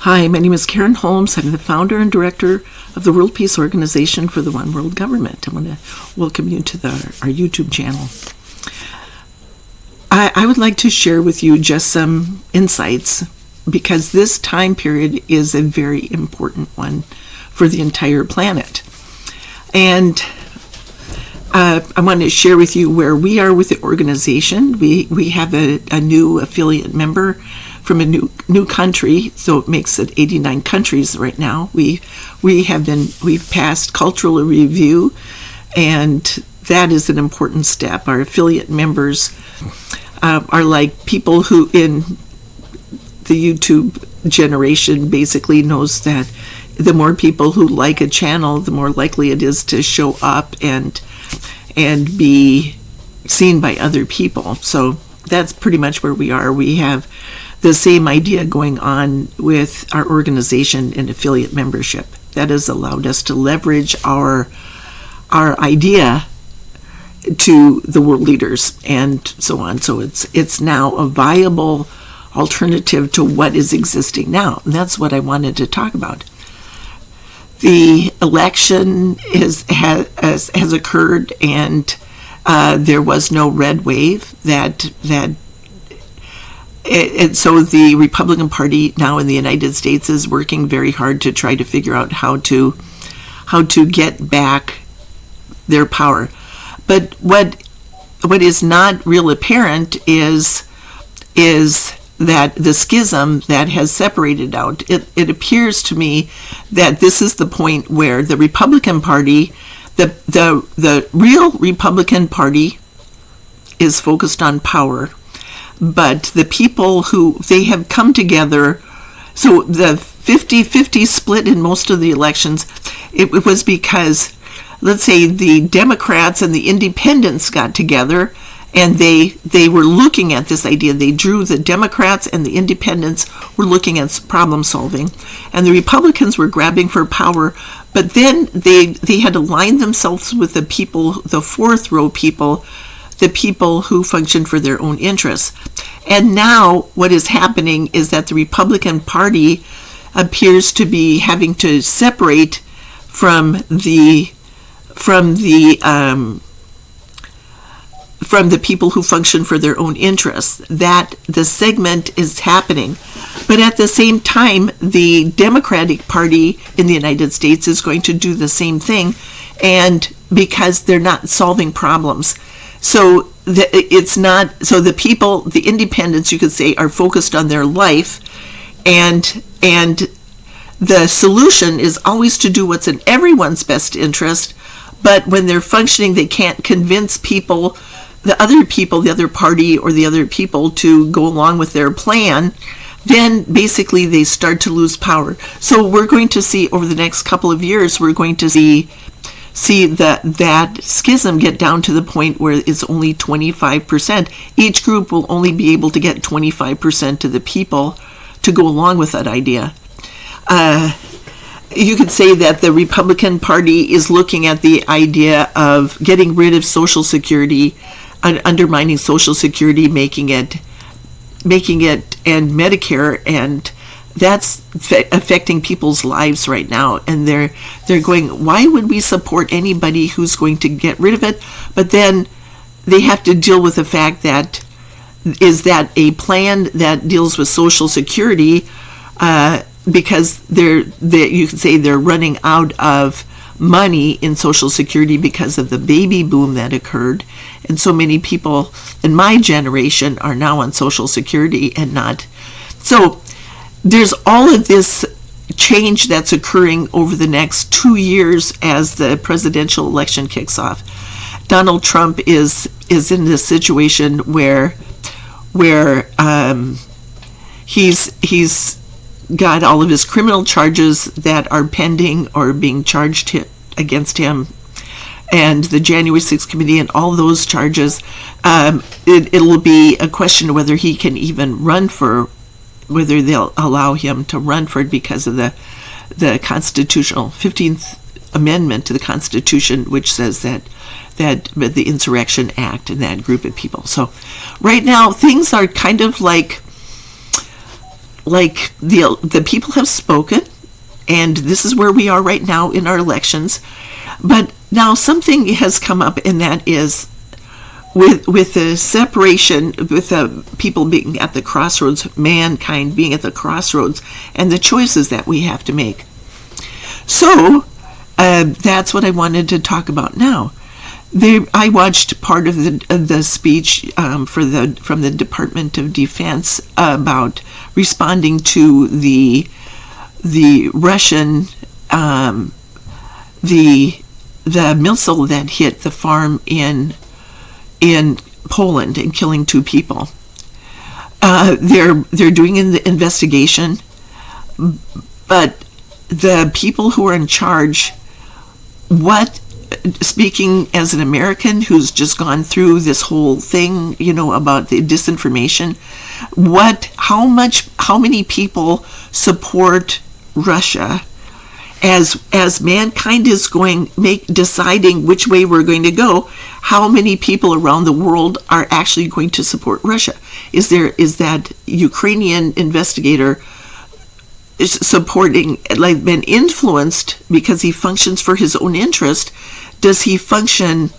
Hi, my name is Karen Holmes. I'm the founder and director of the World Peace Organization for the One World Government. I want to welcome you to our YouTube channel. I would like to share with you just some insights because this time period is a very important one for the entire planet. And I want to share with you where we are with the organization. We have a new affiliate member from a new country, so it makes it 89 countries right now. We've passed cultural review, and that is an important step. Our affiliate members are like people who in the YouTube generation basically knows that the more people who like a channel, the more likely it is to show up and be seen by other people. So that's pretty much where we are. We have the same idea going on with our organization and affiliate membership. That has allowed us to leverage our idea to the world leaders and so on. So it's now a viable alternative to what is existing now. And that's what I wanted to talk about. The election has occurred, and there was no red wave and so the Republican Party now in the United States is working very hard to try to figure out how to get back their power. But what is not real apparent is that the schism that has separated out. It appears to me that this is the point where the Republican Party, the real Republican Party, is focused on power. But the people who they have come together, so the 50-50 split in most of the elections, it was because, let's say, the Democrats and the independents got together and they were looking at this idea. They drew the Democrats and the independents were looking at problem solving, and the Republicans were grabbing for power. But then they had aligned themselves with the people, the fourth row people, the people who function for their own interests. And now what is happening is that the Republican Party appears to be having to separate from the people who function for their own interests. That the segment is happening. But at the same time, the Democratic Party in the United States is going to do the same thing, and because they're not solving problems. So the people, the independents, you could say, are focused on their life, and the solution is always to do what's in everyone's best interest. But when they're functioning, they can't convince people, the other party or the other people to go along with their plan. Then basically they start to lose power. So we're going to see over the next couple of years, we're going to see that schism get down to the point where it's only 25%. Each group will only be able to get 25% of the people to go along with that idea. You could say that the Republican Party is looking at the idea of getting rid of Social Security, undermining Social Security, making it and Medicare, and that's affecting people's lives right now. And they're going, why would we support anybody who's going to get rid of it? But then they have to deal with the fact that is that a plan that deals with Social Security, because you could say they're running out of money in Social Security because of the baby boom that occurred, and so many people in my generation are now on Social Security and not. So there's all of this change that's occurring over the next 2 years as the presidential election kicks off. Donald Trump is in this situation where he's got all of his criminal charges that are pending or being charged against him, and the January 6th committee and all those charges. It'll be a question of whether he can even run for, whether they'll allow him to run for it because of the constitutional 15th Amendment to the Constitution, which says that the Insurrection Act and that group of people. So right now things are kind of like like the people have spoken, and this is where we are right now in our elections. But now something has come up, and that is with the separation, with the people being at the crossroads, mankind being at the crossroads, and the choices that we have to make. So that's what I wanted to talk about now. I watched part of the speech from the Department of Defense about responding to the Russian the missile that hit the farm in Poland and killing 2 people. They're doing an investigation, but the people who are in charge, speaking as an American who's just gone through this whole thing, about the disinformation, how many people support Russia as mankind is deciding which way we're going to go? How many people around the world are actually going to support Russia? Is that Ukrainian investigator supporting, been influenced because he functions for his own interest? Does he function,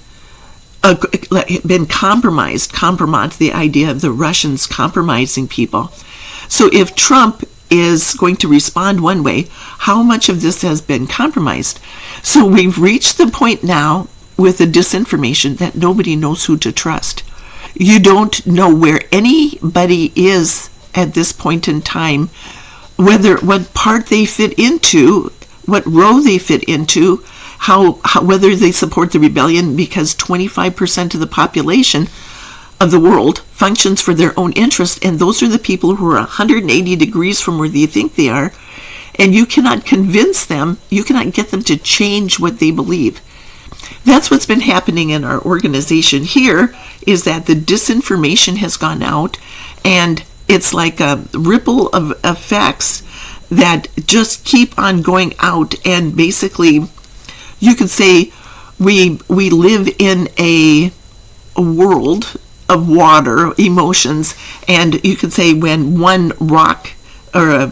been compromised, the idea of the Russians compromising people? So if Trump is going to respond one way, how much of this has been compromised? So we've reached the point now with the disinformation that nobody knows who to trust. You don't know where anybody is at this point in time, what part they fit into, what row they fit into, whether they support the rebellion, because 25% of the population of the world functions for their own interest, and those are the people who are 180 degrees from where they think they are, and you cannot convince them, you cannot get them to change what they believe. That's what's been happening in our organization here, is that the disinformation has gone out, and it's like a ripple of effects that just keep on going out, and basically you could say we live in a world of water, emotions, and you could say when one rock or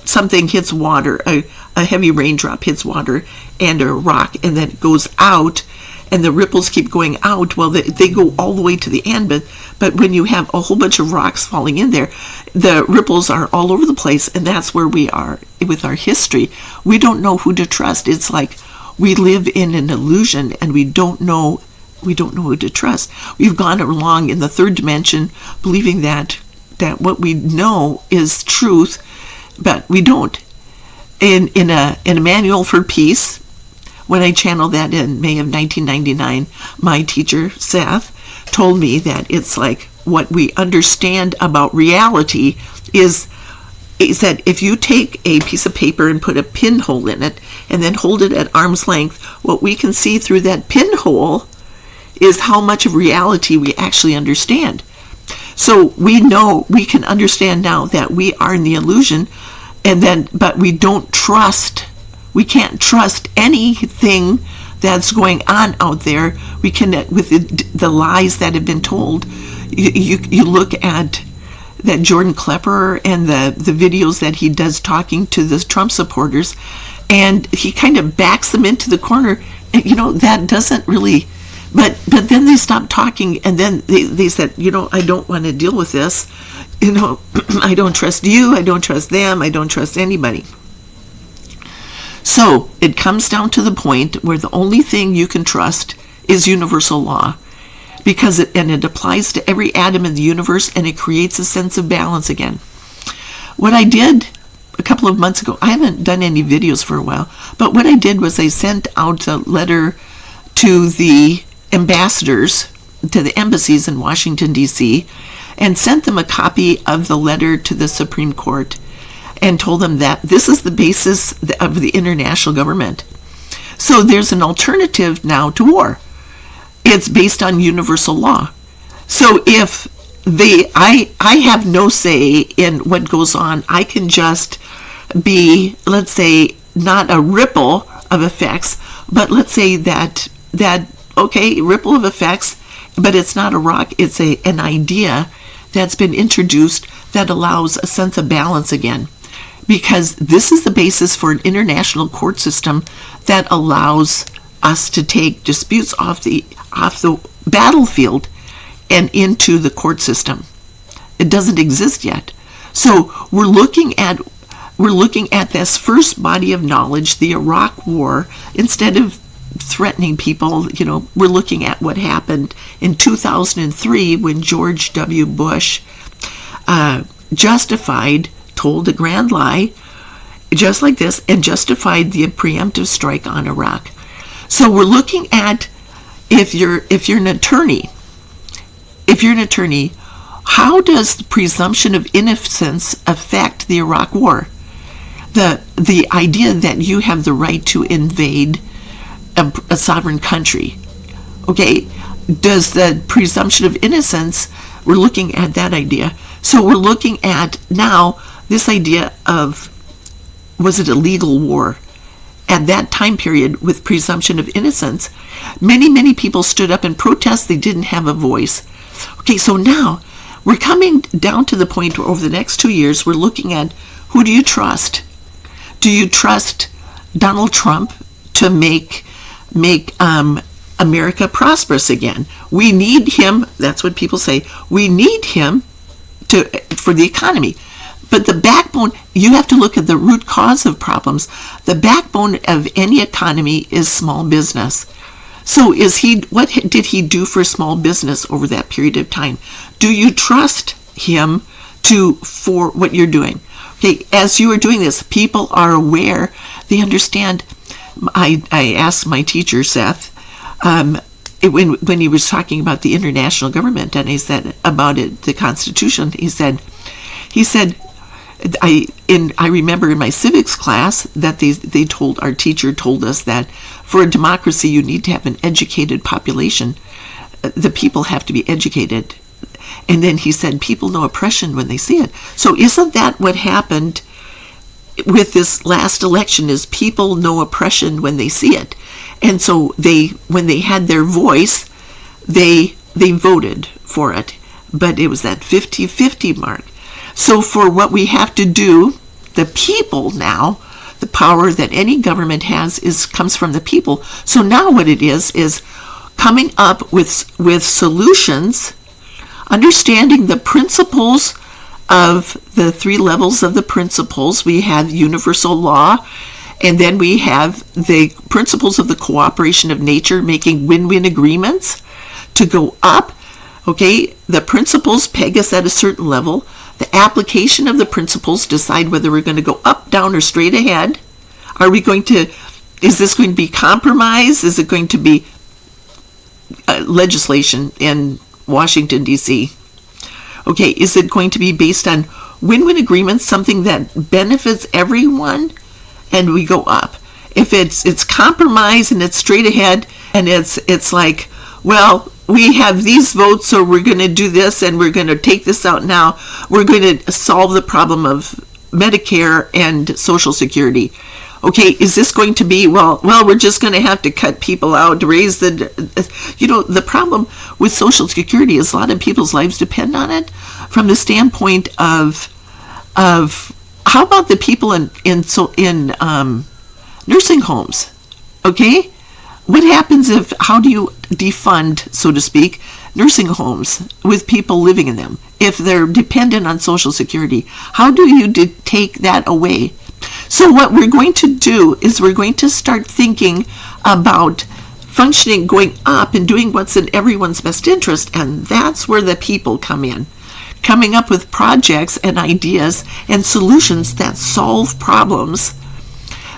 something hits water, a heavy raindrop hits water and a rock, and then it goes out, and the ripples keep going out. Well, they go all the way to the end, but when you have a whole bunch of rocks falling in there, the ripples are all over the place, and that's where we are with our history. We don't know who to trust. It's like we live in an illusion, and we don't know who to trust. We've gone along in the third dimension, believing that what we know is truth, but we don't. In a manual for peace, when I channeled that in May of 1999, my teacher, Seth, told me that it's like what we understand about reality is that if you take a piece of paper and put a pinhole in it and then hold it at arm's length, what we can see through that pinhole is how much of reality we actually understand. So we can understand now that we are in the illusion, but we can't trust anything that's going on out there. We can, with the lies that have been told. You look at that Jordan Klepper and the videos that he does talking to the Trump supporters, and he kind of backs them into the corner, and that doesn't really. But then they stopped talking, and then they said, I don't want to deal with this. I don't trust you, I don't trust them, I don't trust anybody. So it comes down to the point where the only thing you can trust is universal law, because it applies to every atom in the universe, and it creates a sense of balance again. What I did a couple of months ago, I haven't done any videos for a while, but what I did was I sent out a letter to the ambassadors, to the embassies in Washington, D.C., and sent them a copy of the letter to the Supreme Court and told them that this is the basis of the international government. So there's an alternative now to war. It's based on universal law. So if I have no say in what goes on, I can just be, let's say, not a ripple of effects, but let's say that ripple of effects, but it's not a rock, it's an idea that's been introduced that allows a sense of balance again. Because this is the basis for an international court system that allows us to take disputes off the battlefield and into the court system. It doesn't exist yet. So we're looking at this first body of knowledge, the Iraq War. Instead of threatening people, we're looking at what happened in 2003 when George W. Bush told a grand lie, just like this, and justified the preemptive strike on Iraq. So we're looking at, if you're an attorney, how does the presumption of innocence affect the Iraq War? The idea that you have the right to invade a sovereign country. Okay, does the presumption of innocence, we're looking at that idea. So we're looking at now this idea of, was it a legal war? At that time period with presumption of innocence, many people stood up and protest. They didn't have a voice. Okay, so now we're coming down to the point where over the next 2 years, we're looking at, who do you trust? Do you trust Donald Trump to make America prosperous again? We need him. That's what people say. We need him for the economy. But the backbone, you have to look at the root cause of problems. The backbone of any economy is small business. So what did he do for small business over that period of time? Do you trust him for what you're doing? Okay, as you are doing this, people are aware, they understand. I asked my teacher, Seth, when he was talking about the international government, and he said about it, the Constitution, he said, I remember in my civics class that our teacher told us that for a democracy you need to have an educated population. The people have to be educated. And then he said, people know oppression when they see it. So isn't that what happened with this last election, is people know oppression when they see it. And so when they had their voice, they voted for it. But it was that 50-50 mark. So for what we have to do, the people now, the power that any government has comes from the people. So now what it is coming up with solutions, understanding the principles of the 3 levels of the principles. We have universal law, and then we have the principles of the cooperation of nature, making win-win agreements to go up. Okay, the principles peg us at a certain level. The application of the principles decide whether we're going to go up, down, or straight ahead. Is this going to be compromise? Is it going to be legislation in Washington, D.C.? Okay, is it going to be based on win-win agreements, something that benefits everyone, and we go up? If it's compromise and it's straight ahead, and it's like, well, we have these votes, so we're going to do this, and we're going to take this out now. We're going to solve the problem of Medicare and Social Security. Okay, is this going to be, well, we're just going to have to cut people out, raise the problem with Social Security is a lot of people's lives depend on it from the standpoint of how about the people in nursing homes? Okay, what happens how do you defund, so to speak, nursing homes with people living in them if they're dependent on Social Security? How do you take that away? So what we're going to do is we're going to start thinking about functioning, going up, and doing what's in everyone's best interest, and that's where the people come in, coming up with projects and ideas and solutions that solve problems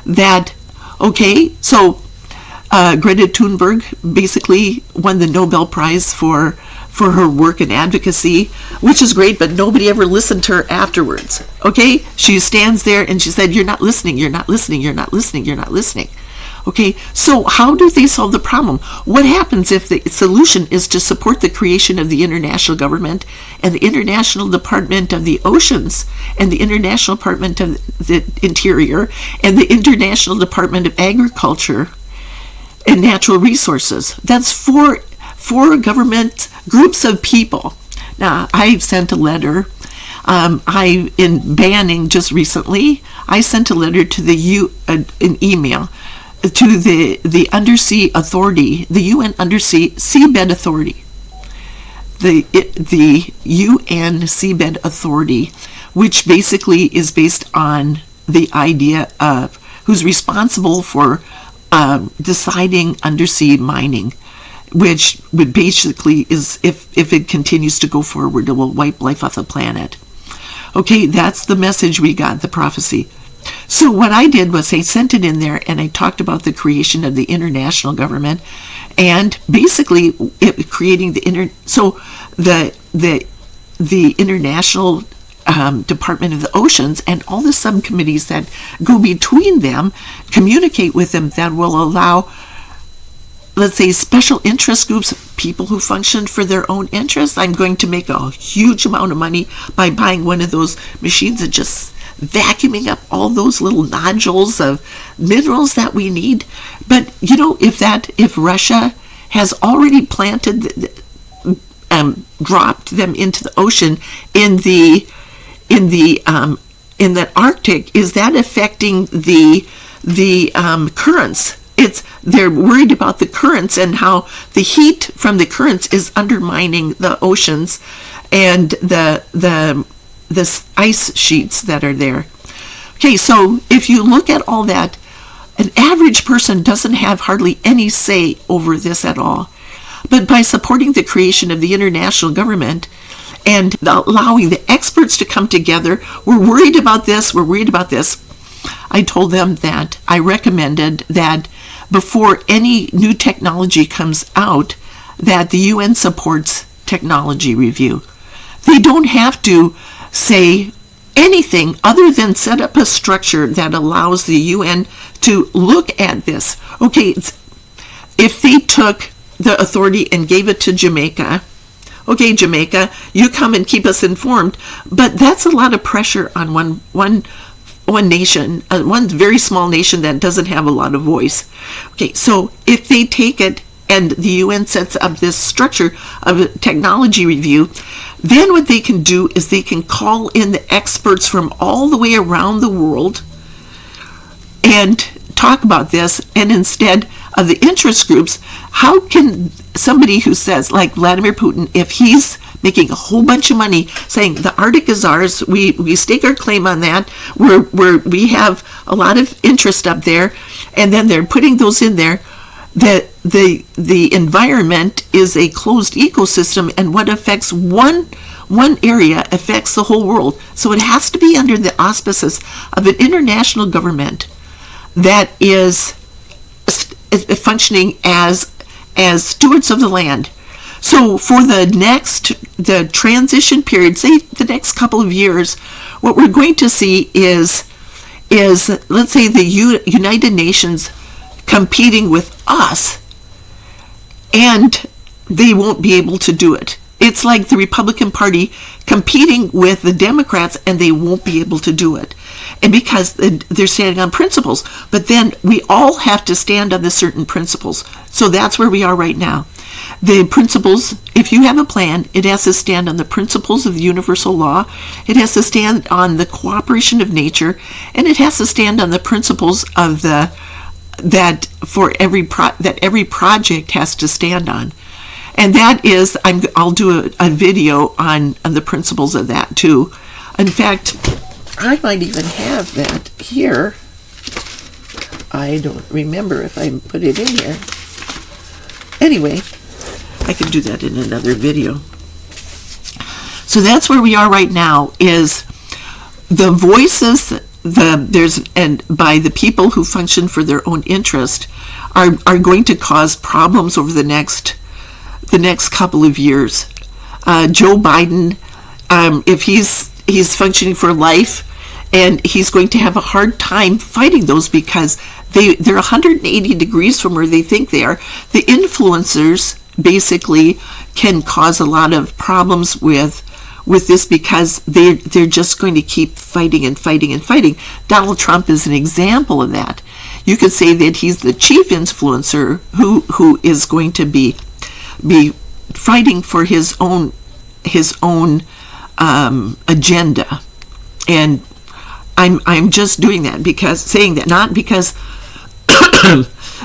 that, okay, so Greta Thunberg basically won the Nobel Prize for her work in advocacy, which is great, but nobody ever listened to her afterwards. Okay, she stands there and she said, you're not listening, you're not listening, you're not listening, you're not listening. Okay, so how do they solve the problem? What happens if the solution is to support the creation of the international government and the International Department of the Oceans and the International Department of the Interior and the International Department of Agriculture and Natural Resources? That's four government groups of people. Now, I sent a letter In banning just recently, I sent a letter to an email to the Undersea Authority, the UN Seabed Authority, the UN Seabed Authority, which basically is based on the idea of who's responsible for deciding undersea mining, which would basically is if it continues to go forward, it will wipe life off the planet. Okay, that's the message we got, the prophecy. So what I did was I sent it in there and I talked about the creation of the international government and basically creating the international Department of the Oceans and all the subcommittees that go between them, communicate with them, that will allow, let's say, special interest groups, people who function for their own interests. I'm going to make a huge amount of money by buying one of those machines and just vacuuming up all those little nodules of minerals that we need. But if Russia has already planted, dropped them into the ocean in the Arctic, is that affecting the currents? They're worried about the currents and how the heat from the currents is undermining the oceans and the ice sheets that are there. Okay, so if you look at all that, an average person doesn't have hardly any say over this at all. But by supporting the creation of the international government and allowing the experts to come together, we're worried about this, I told them that I recommended that before any new technology comes out, that the UN supports technology review. They don't have to say anything other than set up a structure that allows the UN to look at this. Okay, if they took the authority and gave it to Jamaica, okay, Jamaica, you come and keep us informed, but that's a lot of pressure on one nation, one very small nation that doesn't have a lot of voice. Okay, so if they take it and the UN sets up this structure of a technology review, then what they can do is they can call in the experts from all the way around the world and talk about this. And instead of the interest groups, how can somebody who says, like Vladimir Putin, if he's making a whole bunch of money saying the Arctic is ours, we stake our claim on that, we have a lot of interest up there, and then they're putting those in there, that the environment is a closed ecosystem, and what affects one area affects the whole world. So it has to be under the auspices of an international government that is functioning as stewards of the land. So for the transition period, say the next couple of years, what we're going to see is let's say the United Nations competing with us, and they won't be able to do it. It's like the Republican Party competing with the Democrats, and they won't be able to do it. And because they're standing on principles, but then we all have to stand on the certain principles. So that's where we are right now. The principles, if you have a plan, it has to stand on the principles of universal law, it has to stand on the cooperation of nature, and it has to stand on the principles of that every project has to stand on. And that is, I'll do a video on the principles of that too. In fact, I might even have that here. I don't remember if I put it in here. Anyway, I can do that in another video. So that's where we are right now, is the voices by the people who function for their own interest are going to cause problems over the next couple of years. Joe Biden, if he's functioning for life, and he's going to have a hard time fighting those because they're 180 degrees from where they think they are. The influencers basically can cause a lot of problems with this because they're just going to keep fighting and fighting and fighting. Donald Trump is an example of that. You could say that he's the chief influencer who is going to be fighting for his own agenda. And I'm just doing that not because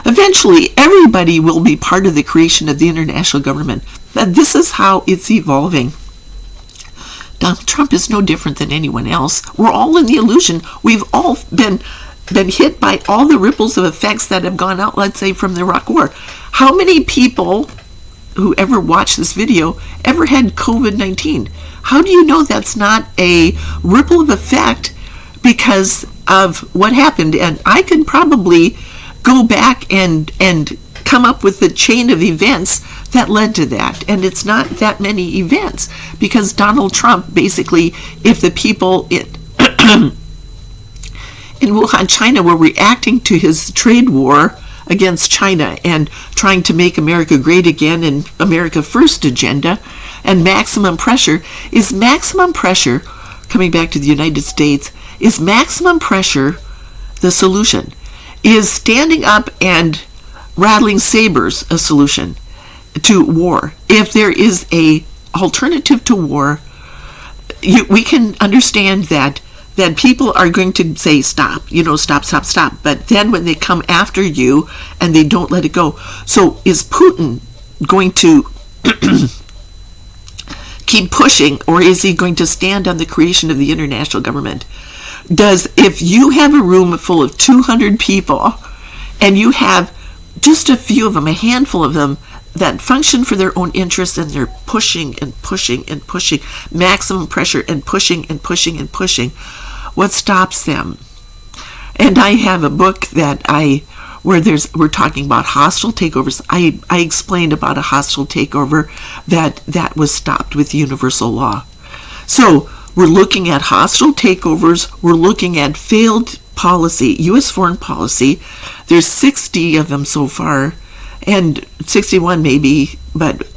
eventually everybody will be part of the creation of the international government. But this is how it's evolving. Donald Trump is no different than anyone else. We're all in the illusion. We've all been hit by all the ripples of effects that have gone out, let's say, from the Iraq War. How many people who ever watched this video ever had COVID-19? How do you know that's not a ripple of effect because of what happened? And I could probably go back and come up with the chain of events that led to that. And it's not that many events, because Donald Trump, basically, if the people in Wuhan, China, were reacting to his trade war against China and trying to make America great again and America first agenda and maximum pressure, coming back to the United States, is maximum pressure the solution? Is standing up and rattling sabers a solution to war? If there is a alternative to war, we can understand that people are going to say stop. But then when they come after you and they don't let it go. So is Putin going to keep pushing, or is he going to stand on the creation of the international government? If you have a room full of 200 people and you have just a few of them, a handful of them, that function for their own interests, and they're pushing and pushing and pushing, maximum pressure and pushing and pushing and pushing, what stops them? And I have a book where we're talking about hostile takeovers. I explained about a hostile takeover that was stopped with universal law. So we're looking at hostile takeovers. We're looking at failed policy, U.S. foreign policy. There's 60 of them so far, and 61 maybe, but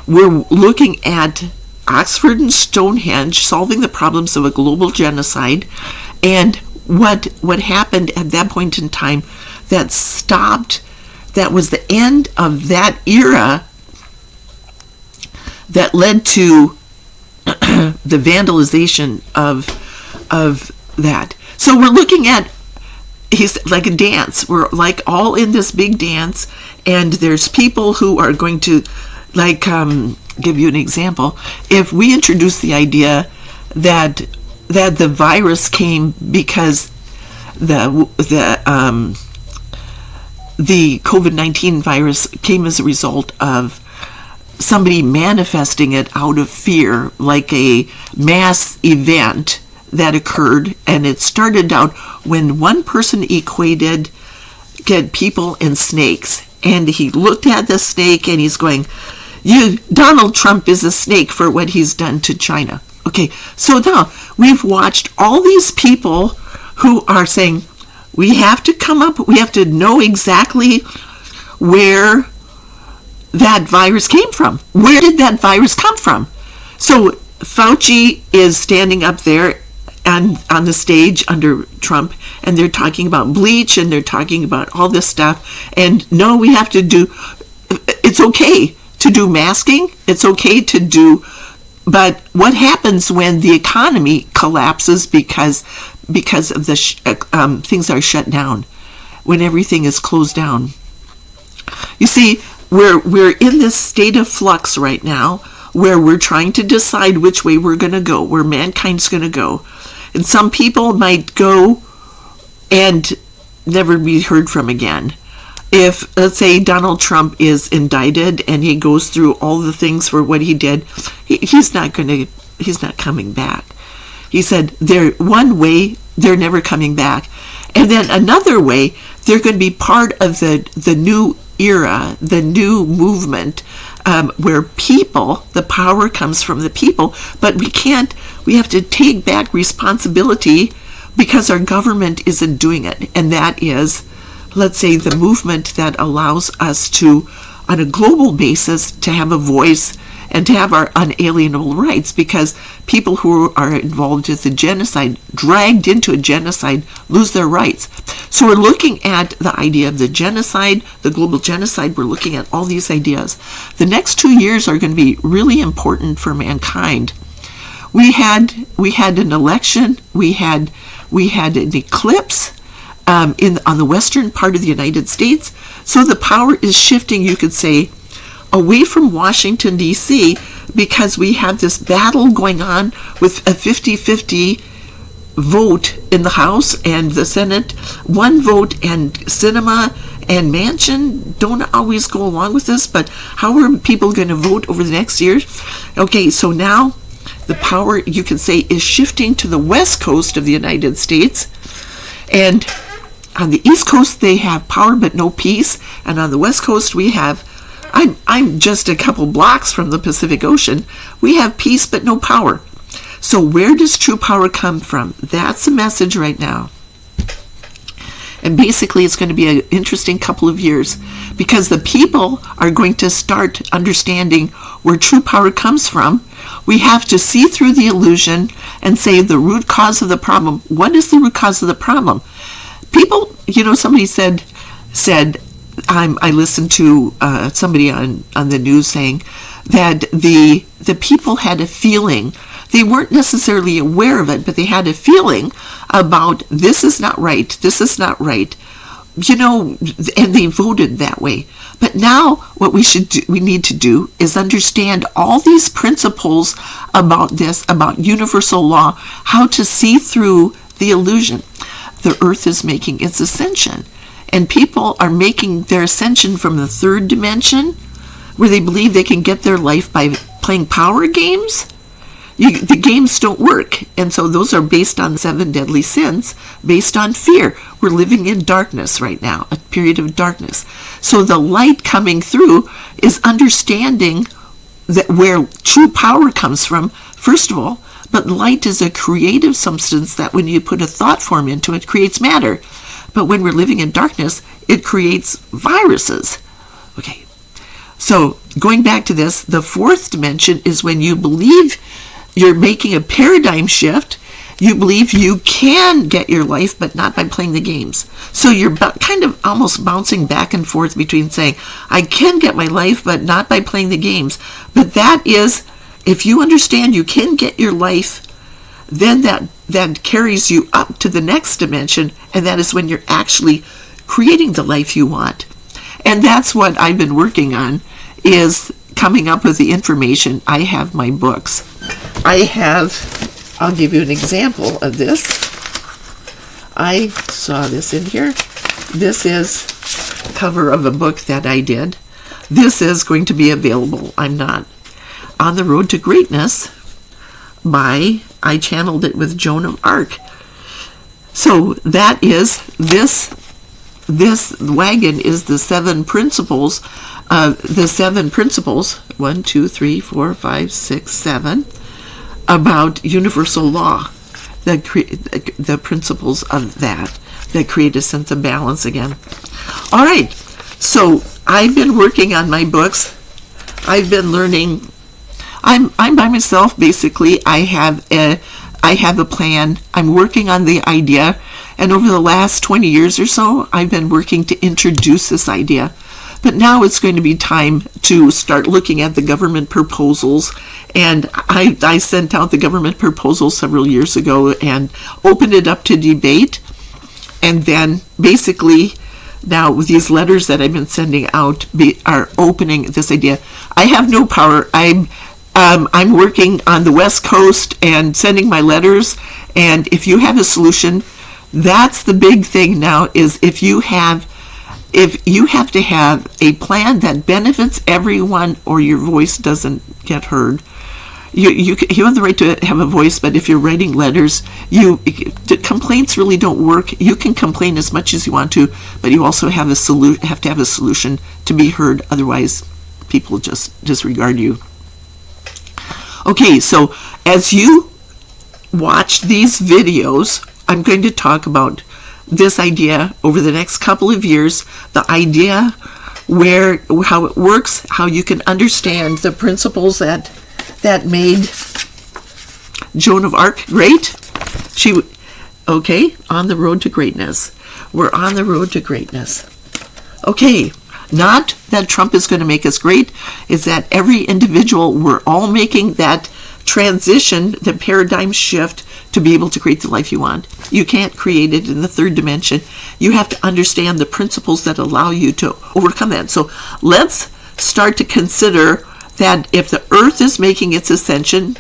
we're looking at Oxford and Stonehenge solving the problems of a global genocide, and what happened at that point in time that was the end of that era that led to the vandalization of that. So we're looking at, he's like a dance. We're like all in this big dance, and there's people who are going to, give you an example. If we introduce the idea that the virus came because the COVID-19 virus came as a result of somebody manifesting it out of fear, like a mass event that occurred, and it started out when one person equated get people and snakes, and he looked at the snake and he's going, Donald Trump is a snake for what he's done to China. Okay, so now we've watched all these people who are saying, we have to know exactly where that virus came from. Where did that virus come from? So Fauci is standing up there and on the stage under Trump, and they're talking about bleach, and they're talking about all this stuff. And no, it's okay to do masking. It's okay to do, but what happens when the economy collapses because of the things are shut down, when everything is closed down? You see, we're in this state of flux right now, where we're trying to decide which way we're going to go, where mankind's going to go. And some people might go and never be heard from again. If, let's say, Donald Trump is indicted and he goes through all the things for what he did, he's not coming back. He said, one way, they're never coming back. And then another way, they're going to be part of the new era, the new movement, where the power comes from the people, but we have to take back responsibility because our government isn't doing it. And that is, let's say, the movement that allows us to, on a global basis, to have a voice and to have our unalienable rights, because people who are involved with the genocide, dragged into a genocide, lose their rights. So we're looking at the idea of the genocide, the global genocide. We're looking at all these ideas. The next 2 years are going to be really important for mankind. We had an election. We had an eclipse on the western part of the United States. So the power is shifting, you could say, away from Washington, D.C., because we have this battle going on with a 50-50 vote in the House and the Senate. One vote, and Cinema and Manchin don't always go along with this, but how are people going to vote over the next year? Okay, so now the power, you can say, is shifting to the west coast of the United States, and on the east coast they have power but no peace, and on the west coast we have, I'm just a couple blocks from the Pacific Ocean, we have peace but no power. So where does true power come from? That's the message right now. And basically it's going to be an interesting couple of years, because the people are going to start understanding where true power comes from. We have to see through the illusion and say the root cause of the problem. What is the root cause of the problem? People, somebody said, I listened to somebody on the news saying that the people had a feeling. They weren't necessarily aware of it, but they had a feeling about this is not right, this is not right, and they voted that way. But now what we need to do is understand all these principles about this, about universal law, how to see through the illusion. The earth is making its ascension, and people are making their ascension from the third dimension, where they believe they can get their life by playing power games. The games don't work, and so those are based on 7 deadly sins, based on fear. We're living in darkness right now, a period of darkness. So the light coming through is understanding that where true power comes from, first of all, but light is a creative substance that when you put a thought form into it, creates matter. But when we're living in darkness, it creates viruses. Okay, so going back to this, the fourth dimension is when you believe you're making a paradigm shift. You believe you can get your life, but not by playing the games. So you're kind of almost bouncing back and forth between saying, I can get my life, but not by playing the games. But that is, if you understand you can get your life, then that carries you up to the next dimension, and that is when you're actually creating the life you want. And that's what I've been working on, is coming up with the information. I have my books. I'll give you an example of this. I saw this in here. This is cover of a book that I did. This is going to be available. I'm not. On the Road to Greatness I channeled it with Joan of Arc. So that is this wagon is the 7 principles, 1, 2, 3, 4, 5, 6, 7, about universal law, the principles of that create a sense of balance again. All right, so I've been working on my books. I've been learning. I'm by myself, basically. I have a plan. I'm working on the idea, and over the last 20 years or so, I've been working to introduce this idea. But now it's going to be time to start looking at the government proposals, and I sent out the government proposal several years ago and opened it up to debate. And then basically now with these letters that I've been sending out are opening this idea. I have no power. I'm working on the West Coast and sending my letters, and if you have a solution, that's the big thing now, is if you have to have a plan that benefits everyone, or your voice doesn't get heard. You have the right to have a voice, but if you're writing letters, complaints really don't work. You can complain as much as you want to, but you also have to have a solution to be heard. Otherwise, people just disregard you. Okay, so as you watch these videos, I'm going to talk about this idea over the next couple of years, the idea how it works, how you can understand the principles that made Joan of Arc great. On the road to greatness. We're on the road to greatness. Okay, not that Trump is going to make us great, is that every individual, we're all making that transition, the paradigm shift to be able to create the life you want. You can't create it in the third dimension. You have to understand the principles that allow you to overcome that. So let's start to consider that if the earth is making its ascension,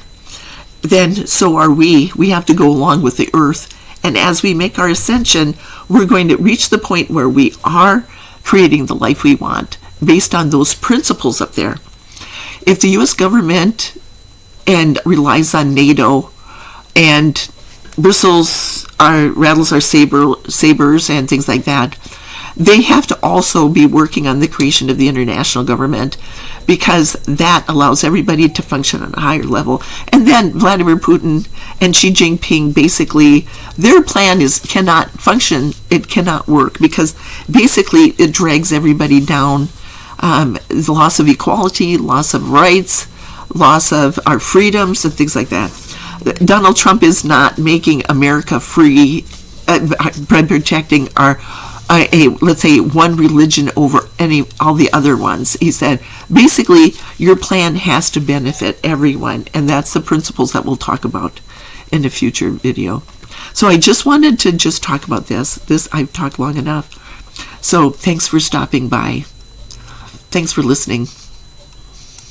then so are we. We have to go along with the earth. And as we make our ascension, we're going to reach the point where we are creating the life we want based on those principles up there. If the U.S. government and relies on NATO and rattles our sabers and things like that, they have to also be working on the creation of the international government, because that allows everybody to function on a higher level. And then Vladimir Putin and Xi Jinping, basically, their plan cannot function, it cannot work, because basically it drags everybody down. The loss of equality, loss of rights, loss of our freedoms, and things like that. Donald Trump is not making America free, protecting our let's say one religion over all the other ones. He said, basically, your plan has to benefit everyone, and that's the principles that we'll talk about in a future video. So I just wanted to just talk about this. I've talked long enough. So thanks for stopping by. Thanks for listening.